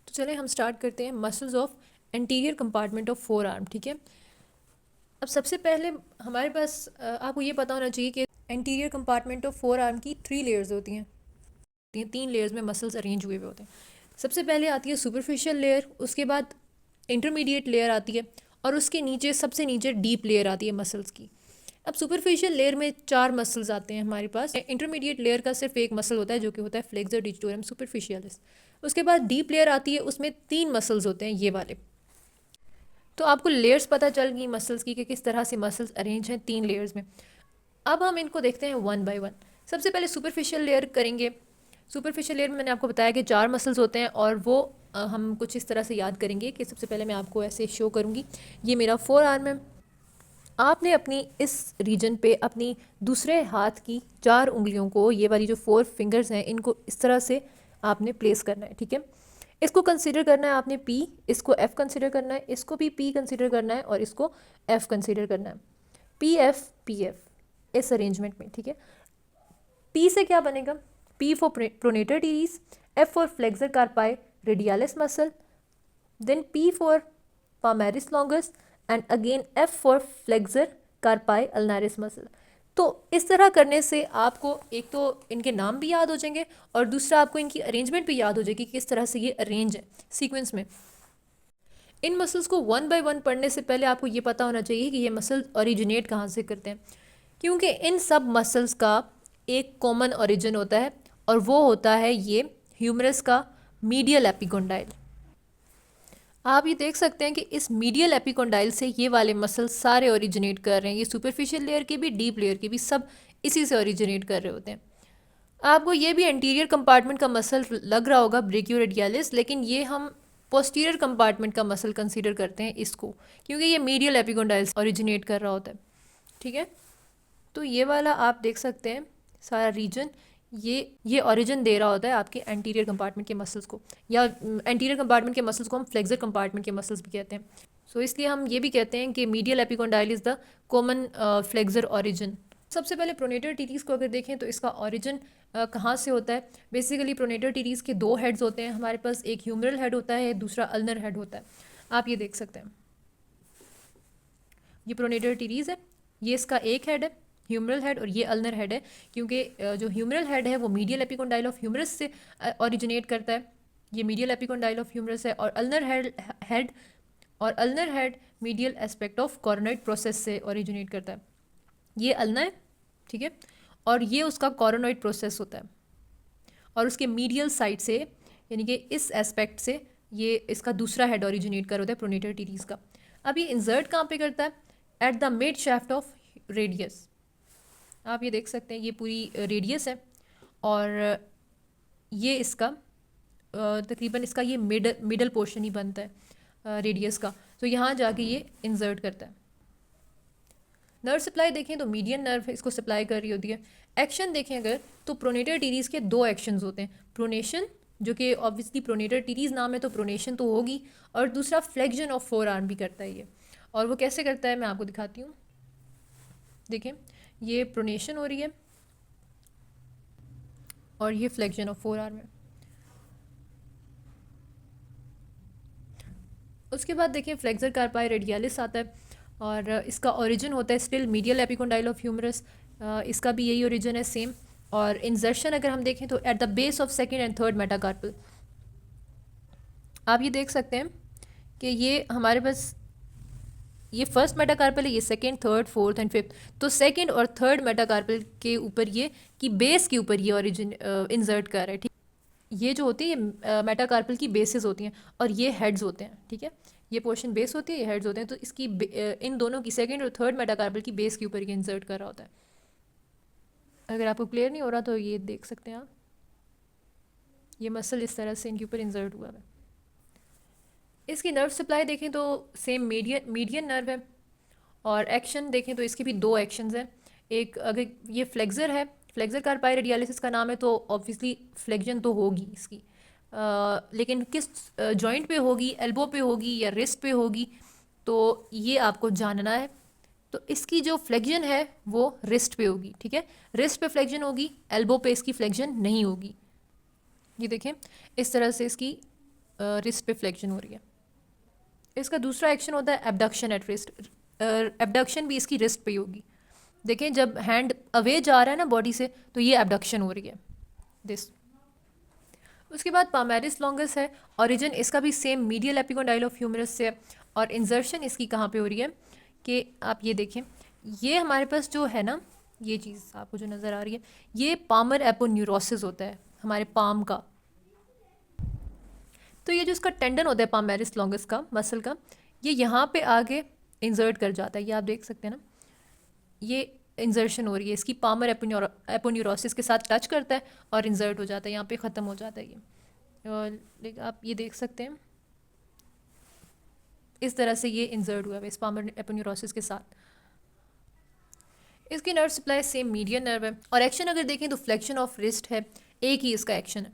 तो चलें हम स्टार्ट करते हैं muscles of anterior compartment of four arm. ठीक है, अब सबसे पहले हमारे पास आपको ये पता होना चाहिए कि anterior compartment of four arm की 3 लेयर्स होती हैं। 3 लेयर्स में मसल्स अरेंज हुए हुए होते हैं। सबसे पहले आती है सुपरफिशियल लेयर, उसके बाद इंटरमीडिएट लेयर आती है और उसके नीचे सबसे नीचे डीप लेयर आती है मसल्स की। अब सुपरफिशियल लेयर में 4 मसल्स आते हैं हमारे पास। इंटरमीडिएट लेयर का सिर्फ एक मसल होता है जो कि होता है फ्लेक्सर डिजिटोरियम सुपरफिशियलिस। उसके बाद डीप लेयर आती है, उसमें 3 मसल्स होते हैं ये वाले। तो आपको लेयर्स पता चल गई मसल्स की कि किस तरह से मसल्स अरेंज हैं 3 लेयर्स में। अब हम इनको देखते हैं वन बाय वन। सबसे पहले सुपरफिशियल लेयर करेंगे। सुपरफिशियल लेयर में मैंने आपको बताया कि 4 मसल्स होते हैं और वो हम कुछ इस तरह से याद करेंगे कि सबसे पहले मैं आपको ऐसे शो करूँगी। ये मेरा फोर आर्म है। आपने अपनी इस रीजन पे अपनी दूसरे हाथ की 4 उंगलियों को, ये वाली जो 4 फिंगर्स हैं, इनको इस तरह से आपने प्लेस करना है। ठीक है, इसको कंसीडर करना है आपने पी, इसको एफ कंसीडर करना है, इसको भी पी कंसीडर करना है और इसको एफ कंसीडर करना है। पी एफ इस अरेंजमेंट में। ठीक है, पी से क्या बनेगा? P for pronator teres, F for flexor carpi radialis muscle, then P for palmaris longus and again F for flexor carpi ulnaris muscle. तो इस तरह करने से आपको एक तो इनके नाम भी याद हो जाएंगे और दूसरा आपको इनकी अरेंजमेंट भी याद हो जाएगी कि किस तरह से ये अरेंज है सीक्वेंस में। इन मसल्स को वन बाय वन पढ़ने से पहले आपको ये पता होना चाहिए कि ये मसल ओरिजिनेट कहाँ से करते हैं, क्योंकि इन सब मसल्स का एक कॉमन ओरिजिन होता है और वो होता है ये ह्यूमरस का मीडियल एपिकोंडाइल। आप ये देख सकते हैं कि इस मीडियल एपिकोंडाइल से ये वाले मसल सारे ओरिजिनेट कर रहे हैं। ये सुपरफिशियल लेयर के भी, डीप लेयर के भी, सब इसी से ओरिजिनेट कर रहे होते हैं। आपको ये भी एंटीरियर कंपार्टमेंट का मसल लग रहा होगा ब्रेकियोरेडियालिस, लेकिन ये हम पोस्टीरियर कंपार्टमेंट का मसल कंसीडर करते हैं इसको, क्योंकि ये मीडियल एपिकोंडाइल से ओरिजिनेट कर रहा होता है। ठीक है, तो ये वाला आप देख सकते हैं सारा रीजन, ये ओरिजिन दे रहा होता है आपके एंटीरियर कंपार्टमेंट के मसल्स को, या एंटीरियर कंपार्टमेंट के मसल्स को हम फ्लेक्सर कंपार्टमेंट के मसल्स भी कहते हैं। सो इसलिए हम ये भी कहते हैं कि medial epicondyle is the common flexor origin. सबसे पहले प्रोनेटर टीरीज़ को अगर देखें तो इसका ओरिजिन कहाँ से होता है। बेसिकली प्रोनेटर टीरीज़ के 2 हेड्स होते हैं हमारे पास, एक ह्यूमरल हेड होता है, दूसरा अल्नर हेड होता है। आप ये देख सकते हैं, ये प्रोनेटर टीरीज़ है, ये इसका एक हेड है ह्यूमरल हेड और ये अल्नर हेड है, क्योंकि जो ह्यूमरल हेड है वो मीडियल एपिकोंडाइल ऑफ ह्यूमरस से ओरिजिनेट करता है। ये मीडियल एपिकोंडाइल ऑफ ह्यूमरस है और ulnar head medial aspect of coronoid process से ओरिजिनेट करता है। ये अल्ना है, ठीक है, और ये उसका कॉरोनॉइड प्रोसेस होता है और उसके मीडियल साइड से, यानी कि इस एस्पेक्ट से, ये इसका दूसरा हेड ओरिजिनेट कर होता है प्रोनेटर टीरीज़ का। अब ये इंसर्ट कहाँ पे करता है? At the mid shaft of radius. आप ये देख सकते हैं ये पूरी रेडियस है और ये इसका तकरीबन इसका ये मिडल पोर्शन ही बनता है रेडियस का। तो यहाँ जाके ये इंसर्ट करता है। नर्व सप्लाई देखें तो मीडियन नर्व इसको सप्लाई कर रही होती है। एक्शन देखें अगर तो प्रोनेटर टीरीज़ के 2 एक्शंस होते हैं। प्रोनेशन, जो कि ऑब्वियसली प्रोनेटर टीरीज़ नाम है तो प्रोनेशन तो होगी, और दूसरा फ्लेक्शन ऑफ फोर आर्म भी करता है ये। और वो कैसे करता है मैं आपको दिखाती हूँ। देखें, ये प्रोनेशन हो रही है और ये फ्लेक्शन ऑफ फोर आर्म है। उसके बाद देखें फ्लेक्सर कार्पाई रेडियालिस आता है और इसका ओरिजिन होता है still medial epicondyle of humerus. इसका भी यही ओरिजिन है सेम। और इंसर्शन अगर हम देखें तो at the base of second and third metacarpal. आप ये देख सकते हैं कि ये हमारे पास ये फर्स्ट मेटाकार्पल है, ये second, third, fourth and fifth. तो सेकेंड और थर्ड मेटाकार्पल के ऊपर ये कि बेस के ऊपर ये ओरिजिन इंसर्ट कर रहा है। ठीक, ये जो होती है ये मेटाकार्पल की बेसिस होती हैं और ये हेड्स होते हैं। ठीक है, ये पोर्शन बेस होती है, ये हेड्स होते हैं। तो इसकी इन दोनों की सेकेंड और थर्ड मेटाकार्पल की बेस के ऊपर ये इंसर्ट कर रहा होता है। अगर आपको क्लियर नहीं हो रहा तो ये देख सकते हैं आप, ये मसल इस तरह से इनके ऊपर इंसर्ट हुआ है। इसकी नर्व सप्लाई देखें तो सेम मीडियन नर्व है और एक्शन देखें तो इसके भी 2 एक्शंस हैं। एक, अगर ये फ्लेक्सर है, फ्लेक्सर कार्पाई रेडियालिसिस का नाम है, तो ऑब्वियसली फ्लेक्शन तो होगी इसकी, लेकिन किस जॉइंट पे होगी, एल्बो पे होगी या रिस्ट पे होगी, तो ये आपको जानना है। तो इसकी जो फ्लेक्शन है वो रिस्ट पे होगी। ठीक है, रिस्ट पे फ्लेक्शन होगी, एल्बो पे इसकी फ्लेक्शन नहीं होगी। ये देखें इस तरह से इसकी रिस्ट पे फ्लेक्शन हो रही है। इसका दूसरा एक्शन होता है एबडक्शन एट रिस्ट। एबडक्शन भी इसकी रिस्ट पे ही होगी। देखें जब हैंड अवे जा रहा है ना बॉडी से, तो ये एबडक्शन हो रही है दिस। उसके बाद पामेरिस लॉन्गस है। ओरिजिन इसका भी same medial epicondyle of humerus से है। और इंजर्शन इसकी कहाँ पे हो रही है कि आप ये देखें, ये हमारे पास जो है ना, ये चीज़ आपको जो नज़र आ रही है, ये पामर एपोन्यूरोसिस होता है हमारे पाम का। तो ये जो इसका टेंडन होता है पामेरिस लॉन्गस का, मसल का, ये यहाँ पे आगे इंजर्ट कर जाता है। ये आप देख सकते हैं ना, ये इंजर्शन हो रही है इसकी, पामर एपोन्यूरोसिस के साथ टच करता है और इंजर्ट हो जाता है, यहाँ पे ख़त्म हो जाता है ये। और आप ये देख सकते हैं इस तरह से ये इंजर्ट हुआ है इस पामर एपोन्यूरोसिस के साथ। इसकी nerve supply same median nerve है। और एक्शन अगर देखें तो फ्लेक्शन ऑफ रिस्ट है, एक ही इसका एक्शन है।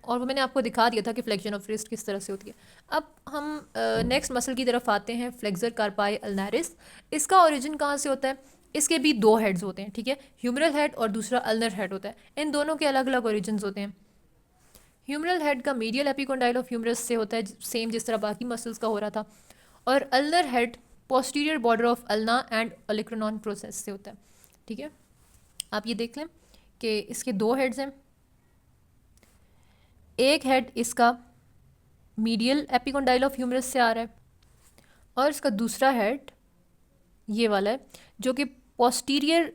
और वो मैंने आपको दिखा दिया था कि फ्लेक्शन ऑफ रिस्ट किस तरह से होती है। अब हम नेक्स्ट मसल की तरफ आते हैं, फ्लेक्सर कार्पाई अल्नारिस। इसका ओरिजिन कहाँ से होता है? इसके भी दो हेड्स होते हैं, ठीक है, ह्यूमरल हेड और दूसरा अल्नर हेड होता है। इन दोनों के अलग अलग ओरिजिन्स होते हैं। ह्यूमरल हेड का मीडियल एपिकोंडाइल ऑफ ह्यूमरस से होता है, सेम जिस तरह बाकी मसल्स का हो रहा था। और ulnar head posterior border of ulna and olecranon process से होता है, ठीक है। आप ये देख लें कि इसके दो हेड्स हैं। एक हेड इसका मीडियल एपिकोंडाइल ऑफ ह्यूमरस से आ रहा है और इसका दूसरा हेड ये वाला है जो कि पोस्टीरियर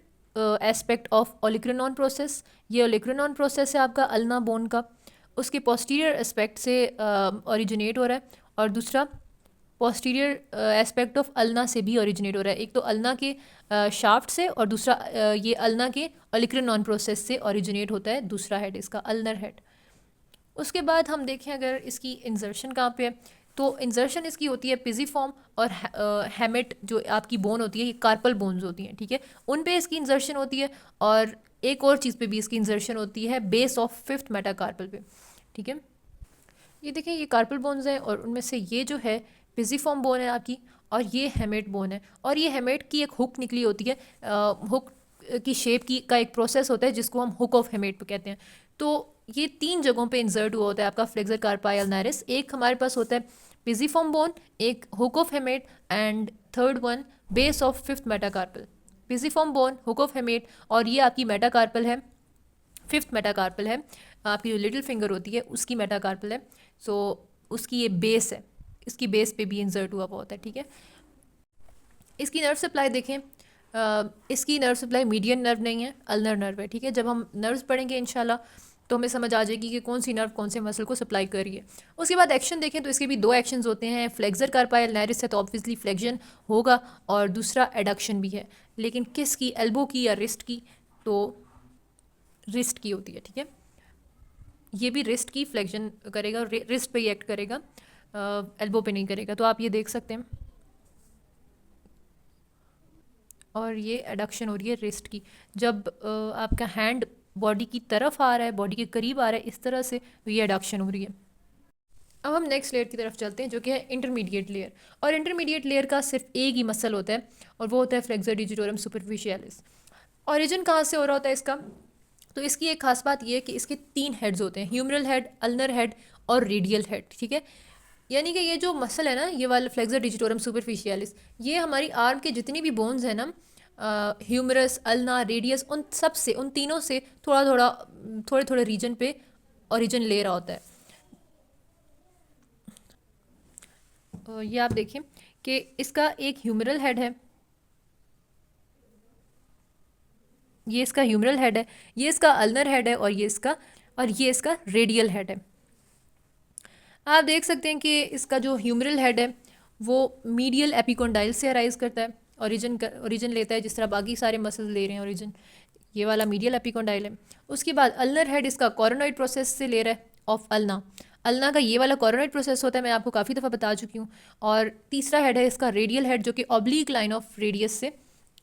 एस्पेक्ट ऑफ ओलिक्रोनॉन प्रोसेस। ये ओलिक्रोनॉन प्रोसेस है आपका अल्ना बोन का, उसके पोस्टीरियर एस्पेक्ट से ओरिजिनेट हो रहा है। और दूसरा पोस्टीरियर एस्पेक्ट ऑफ अल्ना से भी ओरिजिनेट हो रहा है। एक तो अल्ना के शाफ्ट से और दूसरा ये अल्ना के ओलिक्रोनॉन प्रोसेस से ओरिजिनेट होता है दूसरा हेड इसका, अल्नर हेड। उसके बाद हम देखें अगर इसकी इंजर्शन कहाँ पे है, तो इंजर्शन इसकी होती है पिजिफॉर्म और हेमेट जो आपकी बोन होती है, ये कार्पल बोन्स होती हैं, ठीक है, उन पे इसकी इंजर्शन होती है। और एक और चीज़ पे भी इसकी इंजर्शन होती है, बेस ऑफ फिफ्थ मेटाकार्पल पे, ठीक है। ये देखें ये कार्पल बोन्स हैं और उनमें से ये जो है पिजिफॉर्म बोन है आपकी, और ये हेमेट बोन है। और ये हेमेट की एक हुक निकली होती है, हुक की शेप की का एक प्रोसेस होता है जिसको हम हुक ऑफ हेमेट कहते हैं। तो ये तीन जगहों पे इंसर्ट हुआ होता है आपका फ्लेक्सर कार्पाई अल्नारिस। एक हमारे पास होता है पिजिफॉर्म बोन, एक hook of hamate, and third one base of fifth metacarpal. Pisiform bone, hook of hamate, और ये आपकी मेटाकार्पल है, फिफ्थ मेटाकार्पल है, आपकी जो लिटिल फिंगर होती है उसकी मेटाकार्पल है। सो उसकी ये बेस है, इसकी बेस पे भी इंसर्ट हुआ होता है, ठीक है। इसकी नर्व सप्लाई देखें, इसकी नर्व सप्लाई मीडियन नर्व नहीं है, अल्नर नर्व है, ठीक है। जब हम नर्व्स पढ़ेंगे इंशाल्लाह तो हमें समझ आ जाएगी कि कौन सी नर्व कौन से मसल को सप्लाई कर रही है। उसके बाद एक्शन देखें तो इसके भी दो एक्शंस होते हैं। फ्लेक्सर कार्पाई अल्नारिस है तो ऑब्वियसली फ्लेक्शन होगा, और दूसरा एडक्शन भी है, लेकिन किसकी, एल्बो की या रिस्ट की? तो रिस्ट की होती है, ठीक है। ये भी रिस्ट की फ्लेक्शन करेगा, रिस्ट पे ही एक्ट करेगा, एल्बो पे नहीं करेगा। तो आप ये देख सकते हैं, और ये एडक्शन हो रही है रिस्ट की। जब आपका हैंड बॉडी की तरफ आ रहा है, बॉडी के करीब आ रहा है इस तरह से, तो ये एडक्शन हो रही है। अब हम नेक्स्ट लेयर की तरफ चलते हैं जो कि है इंटरमीडिएट लेयर। और इंटरमीडिएट लेयर का सिर्फ एक ही मसल होता है और वो होता है फ्लेक्सर डिजिटोरम सुपरफिशियलिस। ओरिजिन कहाँ से हो रहा होता है इसका? तो इसकी एक खास बात ये है कि इसके तीन हेड्स होते हैं, ह्यूमरल हेड, अल्नर हेड और रेडियल हेड, ठीक है। यानी कि ये जो मसल है ना, ये वाला फ्लेक्सर डिजिटोरम सुपरफिशियलिस, ये हमारी आर्म के जितनी भी बोन्स हैं ना, ह्यूमरस, अल्ना, रेडियस, उन सब से, उन तीनों से थोड़ा थोड़ा थोड़े थोड़े रीजन पे ओरिजिन ले रहा होता है। ये आप देखें कि इसका एक ह्यूमरल हेड है, ये इसका ह्यूमरल हेड है, ये इसका अल्नर हेड है, और ये इसका रेडियल हेड है। आप देख सकते हैं कि इसका जो ह्यूमरल हेड है वो मीडियल एपिकोंडाइल से अराइज करता है, ओरिजिन लेता है, जिस तरह बाकी सारे मसल्स ले रहे हैं ओरिजिन। ये वाला मीडियल एपिकोंडाइल है। उसके बाद अल्नर हेड इसका कोरोनॉइड प्रोसेस से ले रहा है, ऑफ अल्ना। अल्ना का ये वाला कोरोनॉइड प्रोसेस होता है, मैं आपको काफ़ी दफ़ा बता चुकी हूँ। और तीसरा हेड है इसका रेडियल हेड, जो कि ऑब्लिक लाइन ऑफ रेडियस से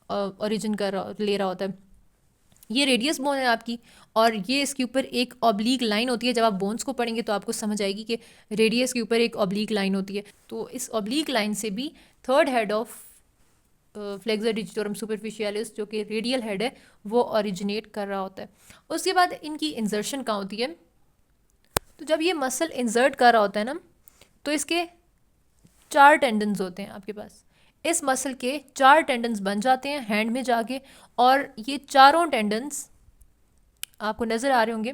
ओरिजिन ले रहा होता है। ये रेडियस बोन है आपकी, और ये इसके ऊपर एक ऑब्लिक लाइन होती है। जब आप बोन्स को पढ़ेंगे तो आपको समझ आएगी कि रेडियस के ऊपर एक ऑब्लिक लाइन होती है। तो इस ऑब्लिक लाइन से भी third head of flexor digitorum superficialis, जो कि रेडियल हेड है, वो ओरिजिनेट कर रहा होता है। उसके बाद इनकी इंजर्शन कहाँ होती है? तो जब ये मसल इंजर्ट कर रहा होता है ना, तो इसके 4 टेंडन्स होते हैं आपके पास। इस मसल के 4 टेंडन्स बन जाते हैं हैंड में जाके, और ये चारों टेंडन्स आपको नज़र आ रहे होंगे,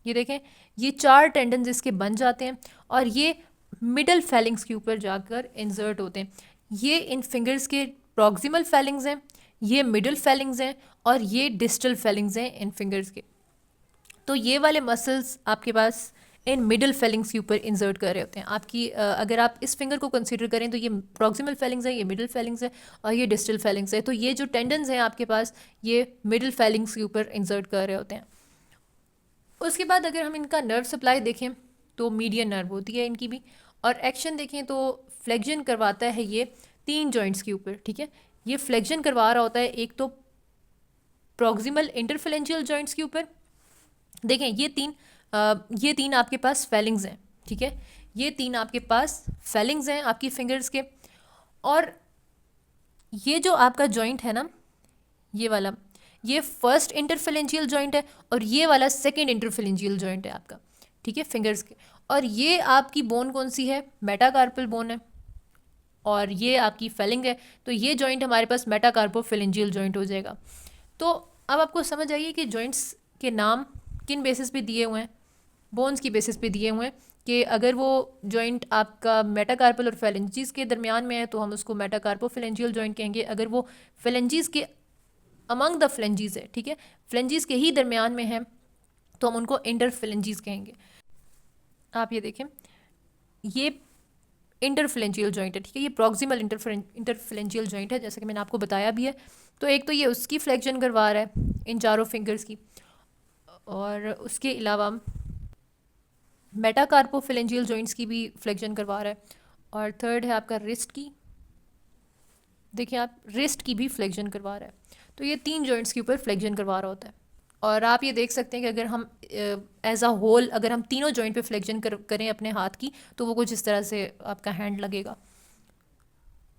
ये देखें, ये 4 टेंडन्स इसके बन जाते हैं और ये मिडल फेलिंग्स के ऊपर जाकर इंसर्ट होते हैं। ये इन फिंगर्स के प्रॉक्सिमल फेलिंग्स हैं, ये मिडल फेलिंग्स हैं और ये डिस्टल फेलिंग्स हैं इन फिंगर्स के। तो ये वाले मसल्स आपके पास इन मिडल फेलिंग्स के ऊपर इंसर्ट कर रहे होते हैं। आपकी अगर आप इस फिंगर को कंसीडर करें तो ये प्रॉक्सिमल फेलिंग्स है, ये मिडल फेलिंग्स है और ये डिस्टल फेलिंग्स है। तो ये जो टेंडन्स हैं आपके पास, ये मिडल फेलिंग्स के ऊपर इंसर्ट कर रहे होते हैं। उसके बाद अगर हम इनका नर्व सप्लाई देखें तो मीडियन नर्व होती है इनकी भी, और एक्शन देखें तो फ्लेक्शन करवाता है ये 3 जॉइंट्स के ऊपर, ठीक है। ये फ्लेक्शन करवा रहा होता है एक तो प्रॉक्सिमल इंटरफेरेंशियल जॉइंट्स के ऊपर, देखें ये तीन आपके पास फेलिंग्स हैं, ठीक है, ये 3 आपके पास फेलिंग्स हैं आपकी फिंगर्स के। और ये जो आपका जॉइंट है ना, ये वाला, ये फर्स्ट इंटरफेरेंशियल जॉइंट है और ये वाला सेकंड इंटरफेरेंशियल जॉइंट है आपका, ठीक है, फिंगर्स के। और ये आपकी बोन कौन सी है? मेटाकार्पल बोन है, और ये आपकी फेलिंग है। तो ये जॉइंट हमारे पास मेटाकार्पोफेलेंजियल जॉइंट हो जाएगा। तो अब आपको समझ आइए कि जॉइंट्स के नाम किन बेसिस पे दिए हुए हैं, बोन्स की बेसिस पे दिए हुए हैं कि अगर वो जॉइंट आपका मेटाकार्पल और फेलेंजीज के दरमियान में है तो हम उसको मेटाकार्पोफेलेंजियल जॉइंट कहेंगे। अगर वो फेलेंजीज के अमंग द फ्लेंजीज है, ठीक है, फ्लेंजीज के ही दरमियान में है, तो हम उनको इंटरफ्लेंजीज कहेंगे। आप ये देखें, ये इंटरफ्लेंजियल जॉइंट है, ठीक है, ये प्रॉक्सिमल इंटरफ्लेंजियल जॉइंट है, जैसा कि मैंने आपको बताया भी है। तो एक तो ये उसकी फ्लेक्शन करवा रहा है इन चारों फिंगर्स की, और उसके अलावा मेटाकार्पोफेलेंजियल जॉइंट्स की भी फ्लेक्शन करवा रहा है। और थर्ड है आपका रिस्ट की, देखिए आप, रिस्ट की भी फ्लेक्शन करवा रहा है। तो ये 3 जॉइंट्स के ऊपर फ्लेक्शन करवा रहा होता है। और आप ये देख सकते हैं कि अगर हम एज अ होल अगर हम तीनों जॉइंट पे फ्लेक्शन करें अपने हाथ की, तो वो कुछ इस तरह से आपका हैंड लगेगा।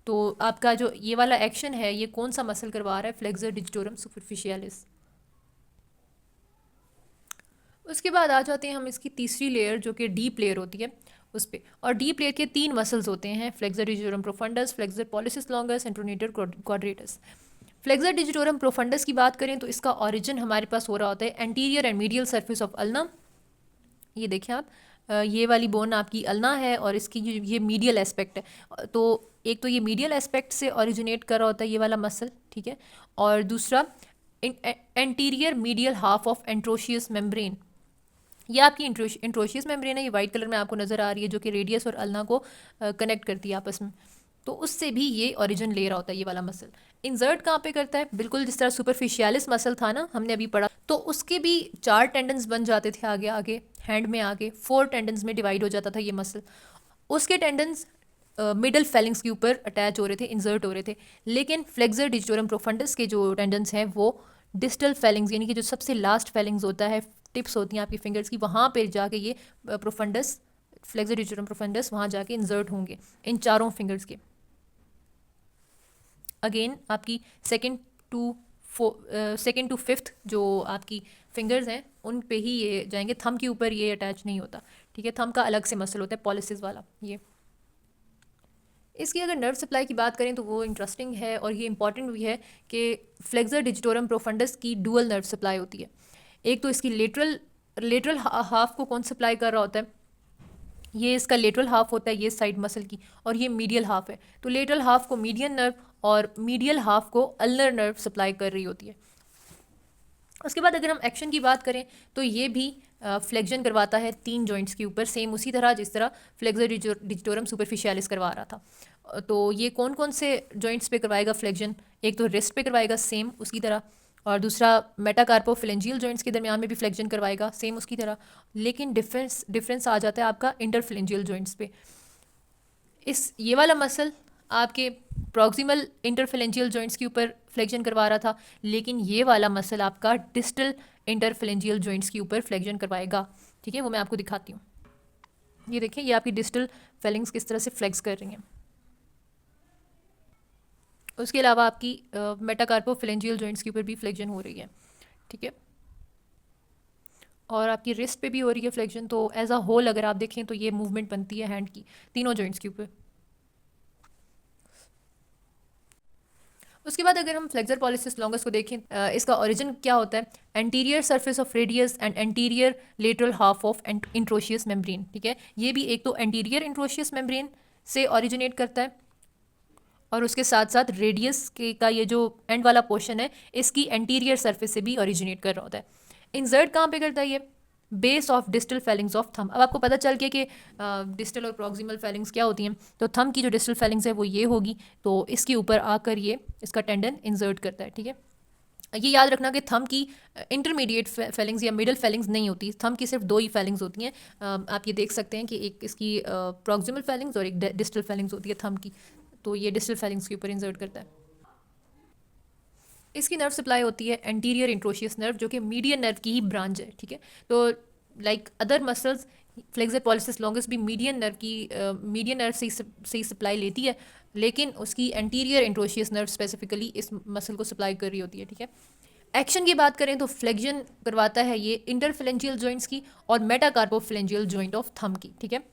तो आपका जो ये वाला एक्शन है, ये कौन सा मसल करवा रहा है? Flexor digitorum superficialis. उसके बाद आ जाते हैं हम इसकी तीसरी लेयर, जो कि डीप लेयर होती है, उस पर। और डीप लेयर के 3 मसल्स होते हैं, flexor digitorum profundis, flexor pollicis longus and pronator quadratus. Flexor digitorum profundis की बात करें तो इसका ओरिजिन हमारे पास हो रहा होता है anterior and medial surface of ulna. ये देखें आप, ये वाली बोन आपकी अल्ना है और इसकी ये मीडियल एस्पेक्ट है। तो एक तो ये मीडियल एस्पेक्ट से ओरिजिनेट कर रहा होता है ये वाला मसल, ठीक है। और दूसरा anterior medial half of interosseous membrane, ये आपकी इंट्रोशियस मेम्ब्रेन है, ये वाइट कलर में आपको नज़र आ रही है, जो कि रेडियस और अल्ना को कनेक्ट करती है आपस में। तो उससे भी ये ओरिजिन ले रहा होता है ये वाला मसल। इंसर्ट कहाँ पे करता है? बिल्कुल जिस तरह सुपरफिशियलिस मसल था ना, हमने अभी पढ़ा, तो उसके भी 4 टेंडन्स बन जाते थे आगे आगे हैंड में, आगे 4 टेंडन्स में डिवाइड हो जाता था ये मसल। उसके टेंडन्स मिडल फेलिंग्स के ऊपर अटैच हो रहे थे, इंसर्ट हो रहे थे। लेकिन फ्लेक्सर डिजिटोरम प्रोफंडस के जो टेंडन्स हैं वो डिस्टल फेलिंग्स, यानी कि जो सबसे लास्ट फेलिंग्स होता है, टिप्स होती हैं आपकी फिंगर्स की, वहाँ पे जाके ये प्रोफंडस, फ्लेक्सर डिजिटोरम प्रोफंडस वहाँ जाके इंसर्ट होंगे इन चारों फिंगर्स के। अगेन आपकी सेकंड टू फिफ्थ जो आपकी फिंगर्स हैं उन पे ही ये जाएंगे, थंब के ऊपर ये अटैच नहीं होता, ठीक है, थंब का अलग से मसल होता है पॉलिसिस वाला ये। इसकी अगर नर्व सप्लाई की बात करें तो वो इंटरेस्टिंग है और ये इंपॉर्टेंट भी है कि फ्लेक्सर डिजिटोरम प्रोफंडस की डुअल नर्व सप्लाई होती है। एक तो इसकी लेटरल हाफ को कौन सप्लाई कर रहा होता है? ये इसका लेटरल हाफ होता है, ये साइड मसल की, और ये मीडियल हाफ है। तो लेटरल हाफ को मीडियन नर्व और मीडियल हाफ को अल्नर नर्व सप्लाई कर रही होती है। उसके बाद अगर हम एक्शन की बात करें तो ये भी फ्लेक्शन करवाता है 3 जॉइंट्स के ऊपर, सेम उसी तरह जिस तरह फ्लेक्सर डिजिटोरम सुपरफिशियलिस करवा रहा था। तो ये कौन कौन से जॉइंट्स पे करवाएगा फ्लेक्शन? एक तो रिस्ट पे करवाएगा सेम उसकी तरह, और दूसरा मेटाकार्पोफिलेंजियल जॉइंट्स के दरमियान में भी फ्लेक्शन करवाएगा सेम उसकी तरह। लेकिन डिफरेंस आ जाता है आपका इंटरफिलेंजियल जॉइंट्स पे। ये वाला मसल आपके प्रॉक्सिमल इंटरफिलेंजियल जॉइंट्स के ऊपर फ्लेक्शन करवा रहा था, लेकिन ये वाला मसल आपका डिस्टल इंटरफिलेंजियल जॉइंट्स के ऊपर फ्लेक्शन करवाएगा, ठीक है। वो मैं आपको दिखाती हूँ। ये देखिए, ये आपकी डिस्टल फेलिंग्स किस तरह से फ्लेक्स कर रही हैं। उसके अलावा आपकी मेटाकार्पोफिलेंजियल जॉइंट्स के ऊपर भी फ्लेक्शन हो रही है, ठीक है। और आपकी रिस्ट पे भी हो रही है फ्लेक्शन, तो एज अ होल अगर आप देखें तो ये मूवमेंट बनती है हैंड की तीनों जॉइंट्स के ऊपर। उसके बाद अगर हम फ्लेक्सर पॉलिसिस लॉन्गस को देखें, इसका ओरिजिन क्या होता है, anterior surface of radius and anterior lateral half of interosseous membrane. ठीक है, ये भी एक तो एंटीरियर इंट्रोशियस मेम्ब्रेन से ओरिजिनेट करता है और उसके साथ साथ रेडियस के का ये जो एंड वाला पोर्शन है इसकी एंटीरियर सरफेस से भी ओरिजिनेट कर रहा होता है। इंसर्ट कहाँ पे करता है ये, base of distal Fehling's of thumb. अब आपको पता चल गया कि डिस्टल और प्रॉक्सिमल फेलिंग्स क्या होती हैं, तो थम की जो डिस्टल फेलिंग्स है वो ये होगी, तो इसके ऊपर आकर ये इसका टेंडन इंसर्ट करता है। ठीक है, ये याद रखना कि थम की इंटरमीडिएट फेलिंग्स या मिडल फेलिंग्स नहीं होती, थम की सिर्फ दो ही फेलिंग्स होती हैं। आप ये देख सकते हैं कि एक इसकी प्रॉक्सिमल फेलिंग्स और एक डिस्टल फेलिंग्स होती है थम की, तो ये डिस्टल फेलिंग्स के ऊपर इंसर्ट करता है। इसकी नर्व सप्लाई होती है एंटीरियर इंट्रोशियस नर्व, जो कि मीडियन नर्व की ही ब्रांच है। ठीक है, तो like other muscles flexor pollicis longus भी मीडियन नर्व से ही सप्लाई लेती है, लेकिन उसकी एंटीरियर इंट्रोशियस नर्व स्पेसिफिकली इस मसल को सप्लाई कर रही होती है। ठीक है, एक्शन की बात करें तो फ्लेक्शन करवाता है ये इंटरफेलेंजियल जॉइंट्स की और मेटाकार्पोफेलेंजियल जॉइंट ऑफ थंब की। ठीक है,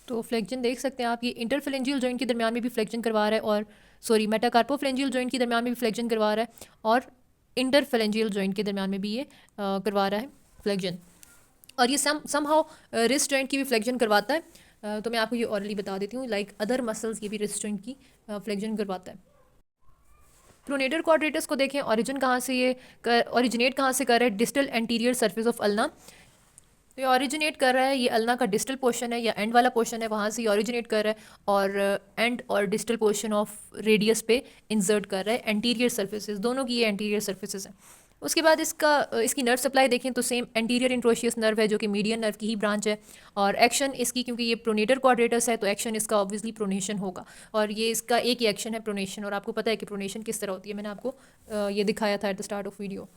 तो फ्लेक्शन देख सकते हैं आप, ये इंटरफेलेंजियल जॉइंट के दरमियान में भी फ्लेक्शन करवा रहा है, और सॉरी मेटाकार्पोफेलेंजियल जॉइंट के दरमियान में भी फ्लेक्शन करवा रहा है, और इंटरफेलेंजियल जॉइंट के दरमियान में भी ये करवा रहा है फ्लेक्शन, और ये समहाउ रिस्ट जॉइंट की भी फ्लेक्शन करवाता है। तो मैं आपको ये ऑरली बता देती हूँ, लाइक अदर मसल्स ये भी रिस्ट जॉइंट की फ्लेक्शन करवाता है। प्रोनेटर क्वाड्रेटस को देखें, ओरिजिन कहाँ से ये ओरिजिनेट कहाँ से कर रहा है, distal anterior surface of ulna. तो ये ओरिजिनेट कर रहा है, ये अल्ना का डिस्टल पोर्शन है या एंड वाला पोर्शन है, वहाँ से ये ओरिजिनेट कर रहा है और एंड और डिस्टल पोर्शन ऑफ रेडियस पे इंसर्ट कर रहा है एंटीरियर सर्फेसेस, दोनों की ये एंटीरियर सर्फेसेस हैं। उसके बाद इसकी नर्व सप्लाई देखें तो सेम एंटीरियर इंट्रोशियस नर्व है, जो कि मीडियन नर्व की ही ब्रांच है, और एक्शन इसकी, क्योंकि ये प्रोनेटर क्वाड्रेटस है तो एक्शन इसका ऑब्वियसली प्रोनेशन होगा, और ये इसका एक ही एक्शन है प्रोनेशन, और आपको पता है कि प्रोनेशन किस तरह होती है, मैंने आपको ये दिखाया था at the start of video.